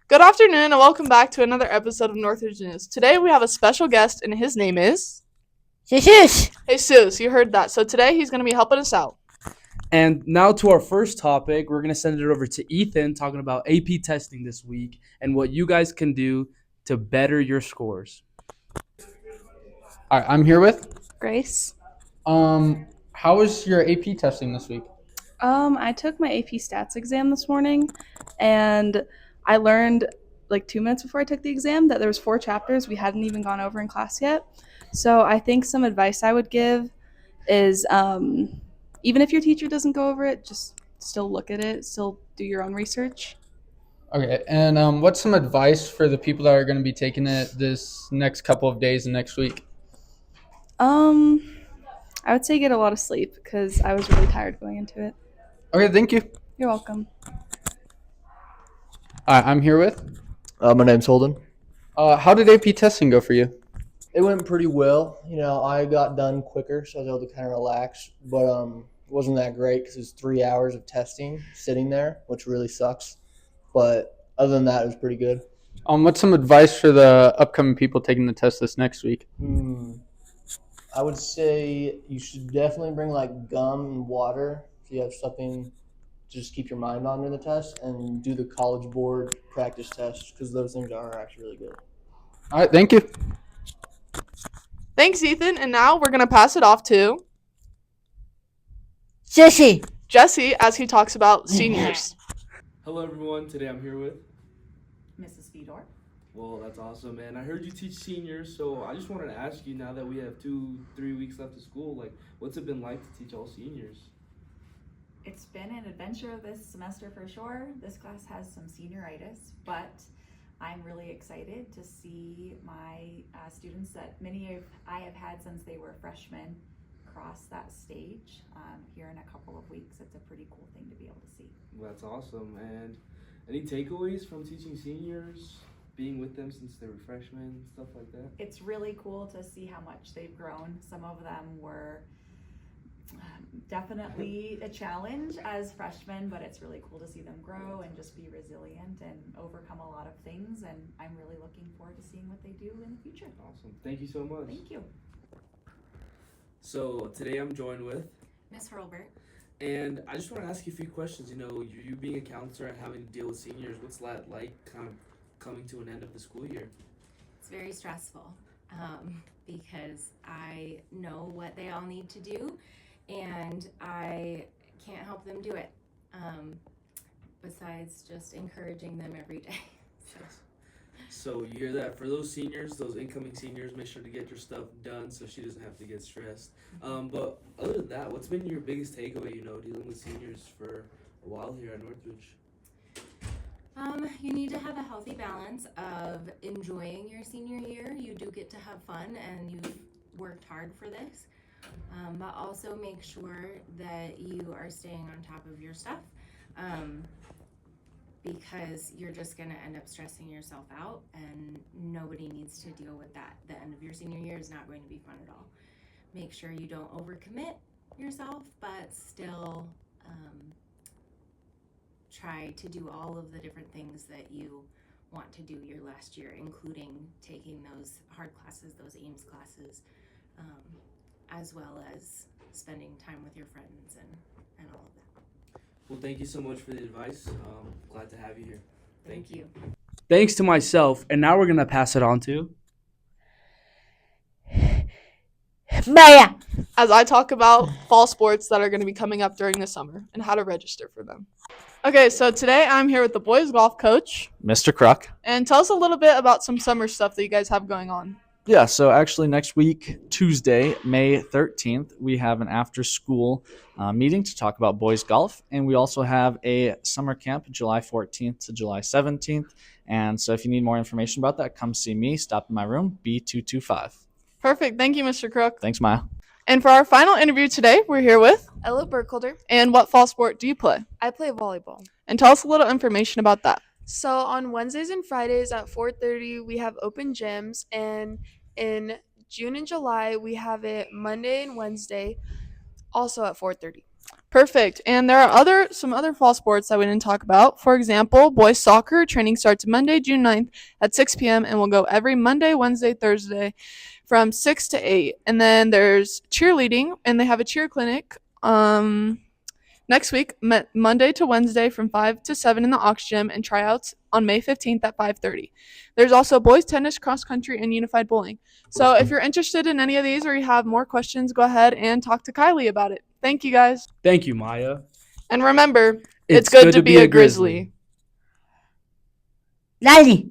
Good afternoon and welcome back to another episode of Northridge News. Today we have a special guest and his name is Shush. Jesus. You heard that. So today he's going to be helping us out. And now to our first topic, we're going to send it over to Ethan talking about AP testing this week and what you guys can do to better your scores. All right, I'm here with. Grace. How was your AP testing this week? I took my AP Stats exam this morning, and I learned like 2 minutes before I took the exam that there was 4 chapters we hadn't even gone over in class yet. So I think some advice I would give is even if your teacher doesn't go over it, just still look at it, still do your own research. Okay, and what's some advice for the people that are going to be taking it this next couple of days and next week? I would say get a lot of sleep because I was really tired going into it. Okay, thank you. You're welcome. All right, I'm here with. My name's Holden. How did AP testing go for you? It went pretty well. I got done quicker, so I was able to kind of relax. But it wasn't that great because it was 3 hours of testing sitting there, which really sucks. But other than that, it was pretty good. What's some advice for the upcoming people taking the test this next week? I would say you should definitely bring like gum and water so you have something to just keep your mind on during the test, and do the College Board practice test because those things are actually really good. All right, thank you. Thanks, Ethan. And now we're going to pass it off to Shush. Jesse as he talks about seniors. Hello, everyone. Today I'm here with. Mrs. Fedor. Well, that's awesome, man. I heard you teach seniors, so I just wanted to ask you now that we have 2-3 weeks left of school, what's it been like to teach all seniors? It's been an adventure this semester for sure. This class has some senioritis, but I'm really excited to see my students that I have had since they were freshmen cross that stage here in a couple of weeks. It's a pretty cool thing to be able to see. Well, that's awesome. And any takeaways from teaching seniors, being with them since they were freshmen, stuff like that? It's really cool to see how much they've grown. Some of them were definitely a challenge as freshmen, but it's really cool to see them grow and just be resilient and overcome a lot of things, and I'm really looking forward to seeing what they do in the future. Awesome. Thank you so much. Thank you. So today I'm joined with, Miss Hurlbert. and I just want to ask you a few questions. You being a counselor and having to deal with seniors, what's that like kind of coming to an end of the school year? It's very stressful because I know what they all need to do and I can't help them do it besides just encouraging them every day. So you hear that? For those seniors, those incoming seniors, make sure to get your stuff done so she doesn't have to get stressed. But other than that, what's been your biggest takeaway, dealing with seniors for a while here at Northridge? You need to have a healthy balance of enjoying your senior year. You do get to have fun and you've worked hard for this. But also make sure that you are staying on top of your stuff because you're just going to end up stressing yourself out and nobody needs to deal with that. The end of your senior year is not going to be fun at all. Make sure you don't overcommit yourself, but still try to do all of the different things that you want to do your last year, including taking those hard classes, those Ames classes, as well as spending time with your friends and all of that. Well, thank you so much for the advice. Glad to have you here. Thank you. Thanks to myself, and now we're going to pass it on to Maya. As I talk about fall sports that are going to be coming up during the summer and how to register for them. Okay, so today I'm here with the boys golf coach. Mr. Kruk. And tell us a little bit about some summer stuff that you guys have going on. Yeah, so actually next week, Tuesday, May 13th, we have an after-school meeting to talk about boys golf. And we also have a summer camp July 14th to July 17th. And so if you need more information about that, come see me. Stop in my room, B225. Perfect. Thank you, Mr. Crook. Thanks, Maya. And for our final interview today, we're here with Ella Burkholder. And what fall sport do you play? I play volleyball. And tell us a little information about that. So on Wednesdays and Fridays at 4:30, we have open gyms, and in June and July, we have it Monday and Wednesday, also at 4:30. Perfect. And there are some other fall sports that we didn't talk about. For example, boys soccer training starts Monday, June 9th at 6 p.m. and will go every Monday, Wednesday, Thursday from 6 to 8. And then there's cheerleading, and they have a cheer clinic next week, Monday to Wednesday from 5 to 7 in the Aux Gym, and tryouts on May 15th at 5:30. There's also boys tennis, cross country, and unified bowling. So if you're interested in any of these or you have more questions, go ahead and talk to Kylie about it. Thank you, guys. Thank you, Maya. And remember, it's good to be a Grizzly. Lali.